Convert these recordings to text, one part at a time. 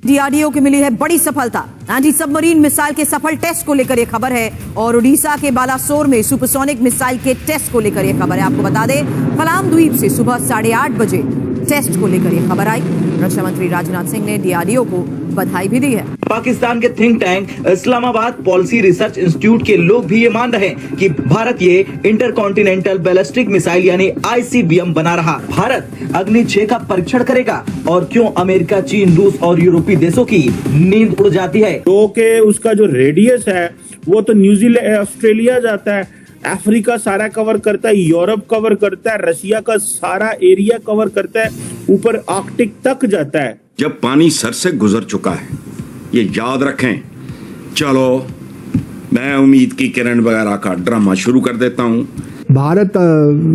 DRDO को मिली है बड़ी सफलता। एंटी सबमरीन मिसाइल के सफल टेस्ट को लेकर यह खबर है और उड़ीसा के बालासोर में सुपरसोनिक मिसाइल के टेस्ट को लेकर यह खबर है। आपको बता दें, फलाम द्वीप से सुबह 8:30 बजे टेस्ट को लेकर यह खबर आई। रक्षा मंत्री राजनाथ सिंह ने डीआरडीओ को बधाई भी दी है। पाकिस्तान के think tank Islamabad policy research institute के लोग भी ये मान रहे हैं कि भारत ये इंटरकॉन्टिनेंटल बैलिस्टिक मिसाइल यानी आईसीबीएम बना रहा। भारत अग्नि 6 का परीक्षण करेगा और क्यों अमेरिका, चीन, रूस और यूरोपीय देशों की नींद उड़ जाती है। तो के उसका जो रेडियस है वो तो न्यूजीलैंड, ऑस्ट्रेलिया जाता है, अफ्रीका सारा कवर करता है, यूरोप कवर करता है, रशिया का सारा एरिया कवर करता है, ऊपर आर्कटिक तक जाता है। जब पानी सर से गुजर चुका है, ये याद रखें। चलो मैं उम्मीद की किरण वगैरह का ड्रामा शुरू कर देता हूं। भारत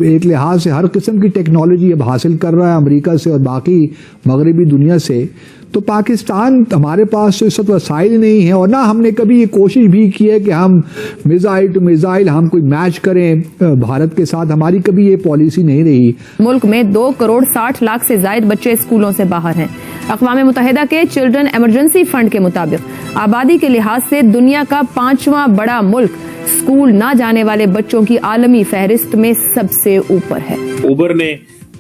एक लिहाज से हर किस्म की टेक्नोलॉजी अब हासिल कर रहा है अमेरिका से और बाकी मगरबी दुनिया से। तो पाकिस्तान, हमारे पास तो इस वक्त वसाइल नहीं है और ना हमने कभी ये कोशिश भी की है कि हम मिसाइल टू मिसाइल हम कोई मैच करें भारत के साथ। हमारी कभी ये पॉलिसी नहीं रही। मुल्क में 2 करोड़ 60 लाख से ज्यादा बच्चे स्कूलों से बाहर हैं। अक़वाम मुत्तहिदा के चिल्ड्रन इमरजेंसी फंड के मुताबिक आबादी के लिहाज से दुनिया का 5वां बड़ा मुल्क स्कूल ना जाने वाले बच्चों की आलमी फहरिस्त में सबसे ऊपर है। उबर ने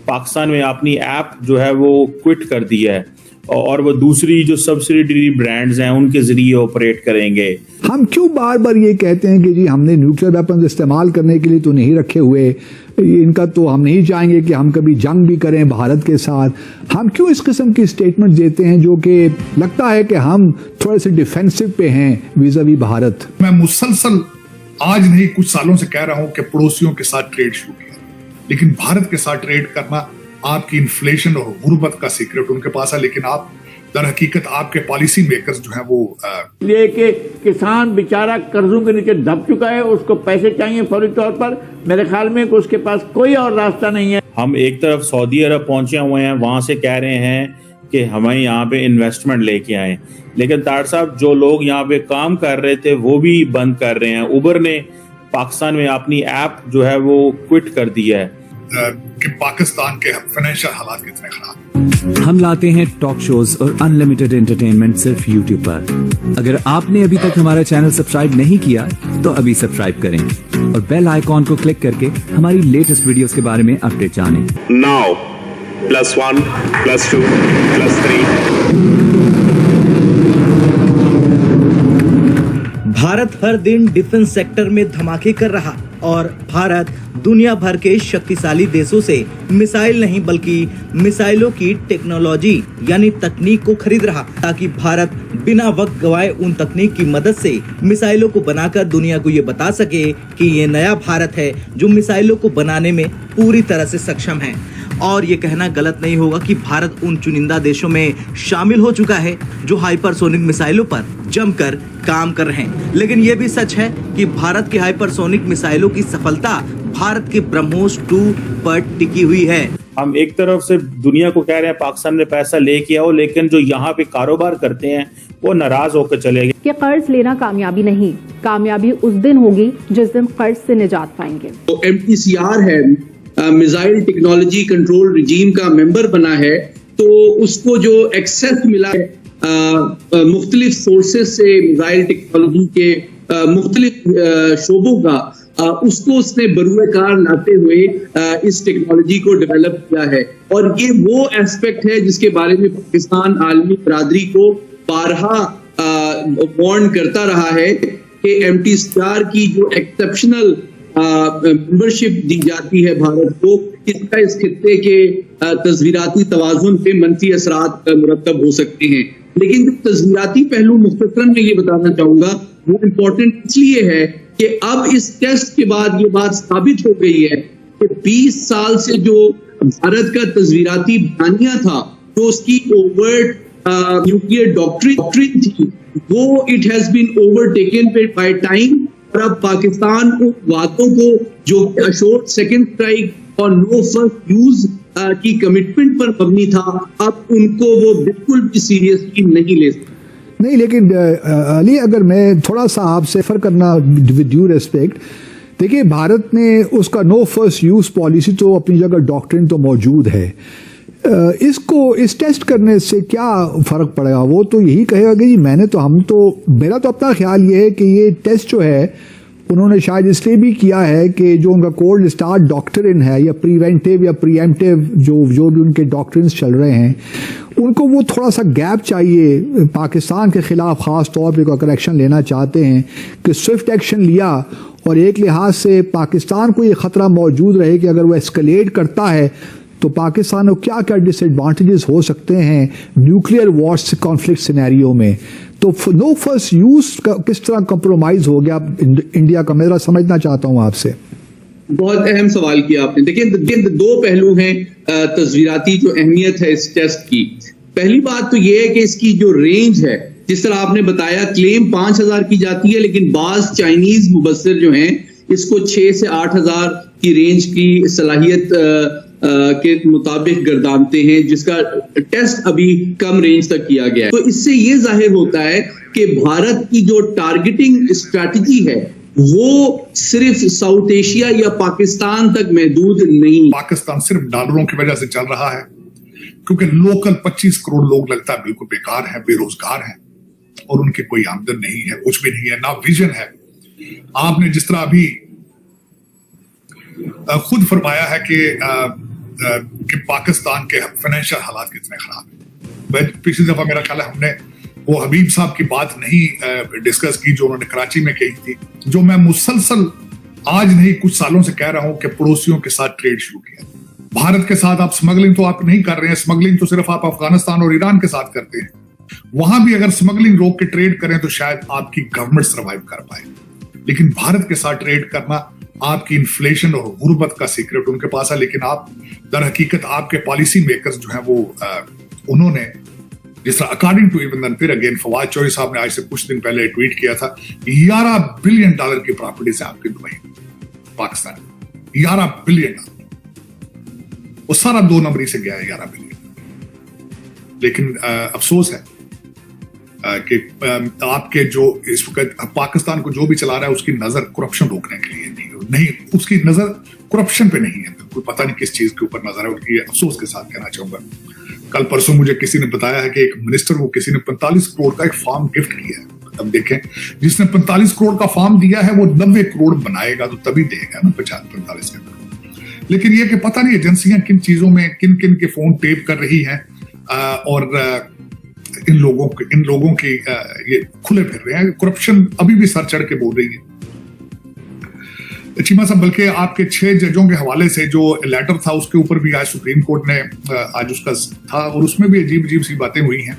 पाकिस्तान में अपनी ऐप जो है वो क्विट कर दी है और वो दूसरी जो सब्सिडियरी ब्रांड्स हैं उनके जरिए ऑपरेट करेंगे। हम क्यों बार बार ये कहते हैं कि जी हमने न्यूक्लियर वेपन्स इस्तेमाल करने के लिए तो नहीं रखे हुए, इनका तो हम नहीं चाहेंगे कि हम कभी जंग भी करें भारत के साथ। हम क्यों इस किस्म की स्टेटमेंट देते हैं जो कि लगता है कि हम थोड़े से डिफेंसिव पे हैं विज़ावी भारत। मैं मुसलसल आज नहीं कुछ सालों से कह रहा हूं कि पड़ोसियों के साथ ट्रेड शुरू किया, लेकिन भारत के साथ ट्रेड करना आपकी इन्फ्लेशन और गुर्बत का सीक्रेट उनके पास है, लेकिन आप दर हकीकत आपके पॉलिसी मेकर्स जो हैं वो ये कि किसान बेचारा कर्जों के नीचे दब चुका है, उसको पैसे चाहिए फौरी तौर पर। मेरे ख्याल में कि उसके पास कोई और रास्ता नहीं है। हम एक तरफ सऊदी अरब पहुंचे हुए हैं, वहां से कह रहे हैं कि हमें यहाँ पे इन्वेस्टमेंट लेके आए, लेकिन तार साहब जो लोग यहाँ पे काम कर रहे थे वो भी बंद कर रहे हैं। उबर ने पाकिस्तान में अपनी ऐप जो है वो क्विट कर दिया है। कि पाकिस्तान के फाइनेंशियल हालात कितने खराब। हम लाते हैं टॉक शोज और अनलिमिटेड एंटरटेनमेंट सिर्फ यूट्यूब पर। अगर आपने अभी तक हमारा चैनल सब्सक्राइब नहीं किया तो अभी सब्सक्राइब करें और बेल आइकॉन को क्लिक करके हमारी लेटेस्ट वीडियोस के बारे में अपडेट जानें। नाउ +1 +2 +3। भारत हर दिन डिफेंस सेक्टर में धमाके कर रहा और भारत दुनिया भर के शक्तिशाली देशों से मिसाइल नहीं बल्कि मिसाइलों की टेक्नोलॉजी यानी तकनीक को खरीद रहा, ताकि भारत बिना वक्त गवाए उन तकनीक की मदद से मिसाइलों को बनाकर दुनिया को ये बता सके कि ये नया भारत है जो मिसाइलों को बनाने में पूरी तरह से सक्षम है। और ये कहना गलत नहीं होगा कि भारत उन चुनिंदा देशों में शामिल हो चुका है जो हाइपरसोनिक मिसाइलों पर जमकर काम कर रहे हैं। लेकिन ये भी सच है कि भारत की हाइपरसोनिक मिसाइलों की सफलता भारत के ब्रह्मोस 2 पर टिकी हुई है। हम एक तरफ से दुनिया को कह रहे हैं पाकिस्तान ने पैसा लेके आओ, लेकिन जो यहाँ पे कारोबार करते हैं वो नाराज होकर चले गए। कि कर्ज लेना कामयाबी नहीं, कामयाबी उस दिन होगी जिस दिन कर्ज से निजात पाएंगे। तो MTCR है, मिसाइल टेक्नोलॉजी कंट्रोल रिजीम का मेंबर बना है, तो उसको जो एक्सेस मिला है मुख्तलिफ सोर्सेज से मिसाइल टेक्नोलॉजी के मुख्तलिफ शोबों का, उसको उसने बरूए कार लाते हुए इस टेक्नोलॉजी को डेवलप किया है। और ये वो एस्पेक्ट है जिसके बारे में पाकिस्तान आलमी बरादरी को बारहा वार्न करता रहा है कि MTCR की जो एक्सेप्शनल मेंबरशिप दी जाती है भारत को, इसका इस खित्ते के तस्वीराती तवाज़ुन पे मनफी असरात मुरतब हो सकते हैं। लेकिन जो तस्वीराती पहलू मुख्तसरन में ये बताना चाहूंगा वो इम्पोर्टेंट इसलिए है कि अब इस टेस्ट के बाद ये बात साबित हो गई है कि 20 साल से जो भारत का तस्वीराती बयानिया था, जो उसकी ओवर्ट न्यूक्लियर डॉक्ट्रिन थी, वो it has been overtaken by time. और अब पाकिस्तान को वादों को जो अशोर्ड सेकंड स्ट्राइक और नो फर्स्ट यूज की कमिटमेंट पर मबनी था, अब उनको वो बिल्कुल भी सीरियसली नहीं ले सकते। नहीं, लेकिन अली, अगर मैं थोड़ा सा आपसे फर्क करना विद ड्यू रेस्पेक्ट, देखिए भारत ने उसका नो फर्स्ट यूज पॉलिसी तो अपनी जगह डॉक्ट्रिन तो मौजूद है, इस टेस्ट करने से क्या फर्क पड़ेगा? वो तो यही कहेगा कि जी मेरा तो अपना ख्याल ये है कि ये टेस्ट जो है उन्होंने शायद इसलिए भी किया है कि जो उनका कोल्ड स्टार्ट डॉक्ट्रिन है या प्रिवेंटिव या प्रीएम्प्टिव जो भी उनके डॉक्ट्रिन्स चल रहे हैं, उनको वो थोड़ा सा गैप चाहिए पाकिस्तान के खिलाफ, ख़ास तौर पे अगर एक्शन लेना चाहते हैं कि स्विफ्ट एक्शन लिया और एक लिहाज से पाकिस्तान को ये ख़तरा मौजूद रहे कि अगर वो एस्केलेट करता है तो पाकिस्तान को क्या क्या डिसएडवांटेजेस हो सकते हैं न्यूक्लियर वॉर कॉन्फ्लिक्ट सिनेरियो में। तो नो फर्स्ट यूज किस तरह कंप्रोमाइज हो गया इंडिया का, मैं समझना चाहता हूं आपसे। बहुत अहम सवाल किया आपने। देखिए दो पहलू हैं तस्वीराती जो अहमियत है इस टेस्ट की। पहली बात तो यह है कि इसकी जो रेंज है, जिस तरह आपने बताया क्लेम 5000 की जाती है, लेकिन बाज चाइनीज मुबस्सिर जो हैं इसको 6 से 8000 की रेंज की सलाहियत के मुताबिक गर्दानते हैं, जिसका टेस्ट अभी कम रेंज तक किया गया है। तो इससे ये जाहिर होता है कि भारत की जो टारगेटिंग स्ट्रैटेजी है वो सिर्फ साउथ एशिया या पाकिस्तान तक महदूद नहीं। पाकिस्तान सिर्फ डॉलरों की वजह से चल रहा है, क्योंकि लोकल 25 करोड़ लोग लगता है बिल्कुल बेकार हैं, बेरोजगार हैं और उनकी कोई आमदन नहीं है, कुछ भी नहीं है, ना विजन है। आपने जिस तरह अभी खुद फरमाया है कि पाकिस्तान के फाइनेंशियल हालात कितने खराब हैं। पिछली दफा मेरा ख्याल है हमने वो हबीब साहब की बात नहीं डिस्कस की जो उन्होंने कराची में कही थी, जो मैं मुसलसल आज नहीं कुछ सालों से कह रहा हूं कि पड़ोसियों के साथ ट्रेड शुरू किया। भारत के साथ आप स्मगलिंग तो आप नहीं कर रहे हैं, स्मगलिंग तो सिर्फ आप अफगानिस्तान और ईरान के साथ करते हैं। वहां भी अगर स्मगलिंग रोक के ट्रेड करें तो शायद आपकी गवर्नमेंट सर्वाइव कर पाए, लेकिन भारत के साथ ट्रेड करना आपकी इन्फ्लेशन और गुर्बत का सीक्रेट उनके पास है। लेकिन आप दर हकीकत आपके पॉलिसी मेकर्स जो है वो उन्होंने जिस तरह अकॉर्डिंग टू इवन फिर अगेन फवाद चौधरी साहब ने आज से कुछ दिन पहले ट्वीट किया था, $11 बिलियन की प्रॉपर्टीज है आपके दुबई पाकिस्तान, $11 बिलियन, वो सारा 2 नंबरी से गया है 11 बिलियन। लेकिन अफसोस है कि आपके जो इस वक्त पाकिस्तान को जो भी चला रहा है उसकी नजर करप्शन रोकने के लिए नहीं, उसकी नजर करप्शन पे नहीं है, बिल्कुल पता नहीं किस चीज के ऊपर नजर है उनकी। अफसोस के साथ कहना चाहूंगा, कल परसों मुझे किसी ने बताया है कि एक मिनिस्टर को किसी ने 45 करोड़ का एक फार्म गिफ्ट किया है। अब देखें, जिसने 45 करोड़ का फार्म दिया है वो 90 करोड़ बनाएगा तो तभी देगा ना 50-45 करोड़। लेकिन ये कि पता नहीं एजेंसियां किन चीजों में किन किन के फोन टेप कर रही हैं और इन लोगों के ये खुले फिर रहे हैं। करप्शन अभी भी सर चढ़ के बोल रही है चीमा साहब। बल्कि आपके 6 जजों के हवाले से जो लेटर था उसके ऊपर भी आज सुप्रीम कोर्ट ने आज उसका था और उसमें भी अजीब सी बातें हुई हैं।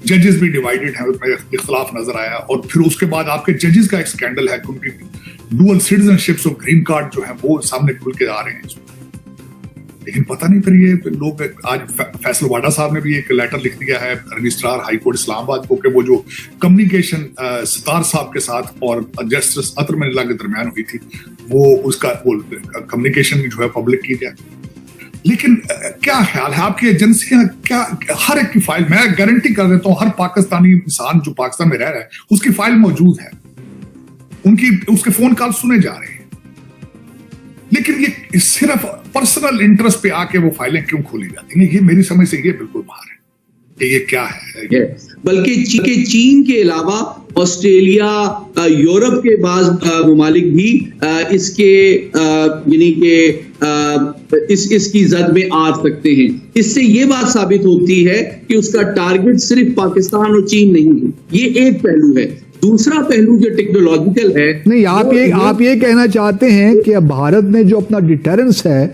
जजेस भी डिवाइडेड हैं, उसमें इख्तलाफ नजर आया। और फिर उसके बाद आपके जजेस का एक स्कैंडल है कि उनकी डुअल सिटीजनशिप्स और ग्रीन कार्ड जो है वो सामने खुल के आ रहे हैं। लेकिन पता नहीं फिर ये लोग, आज फैसल वाडा साहब ने भी एक लेटर लिख दिया है रजिस्ट्रार हाई कोर्ट इस्लामाबाद को कि वो जो कम्युनिकेशन सतार साहब के साथ और जस्टिस अतर मनिल्ला के दरमियान हुई थी वो कम्युनिकेशन जो है पब्लिक की जाए। लेकिन क्या ख्याल है आपकी एजेंसियां क्या हर एक की फाइल, मैं गारंटी कर देता हूं हर पाकिस्तानी इंसान जो पाकिस्तान में रह रहा है उसकी फाइल मौजूद है, उसके फोन कॉल सुने जा रहे हैं। लेकिन ये सिर्फ पर्सनल इंटरेस्ट पे आके वो फाइलें क्यों खोली जाती हैं, ये मेरी समझ से ये बिल्कुल बाहर है कि ये क्या है। बल्कि चीन के अलावा ऑस्ट्रेलिया, यूरोप के बाद ममालिक भी इसके यानी कि इसकी जद में आ सकते हैं। इससे ये बात साबित होती है कि उसका टारगेट सिर्फ पाकिस्तान और चीन नहीं है। ये एक पहलू है। दूसरा पहलू जो टेक्नोलॉजिकल है, नहीं आप ये कहना चाहते हैं कि अब भारत में जो अपना डिटरेंस है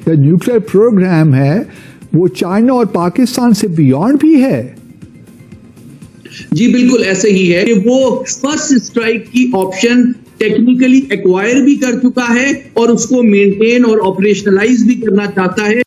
या न्यूक्लियर प्रोग्राम है वो चाइना और पाकिस्तान से बियॉन्ड भी है? जी बिल्कुल ऐसे ही है कि वो फर्स्ट स्ट्राइक की ऑप्शन टेक्निकली एक्वायर भी कर चुका है और उसको मेंटेन और ऑपरेशनलाइज भी करना चाहता है।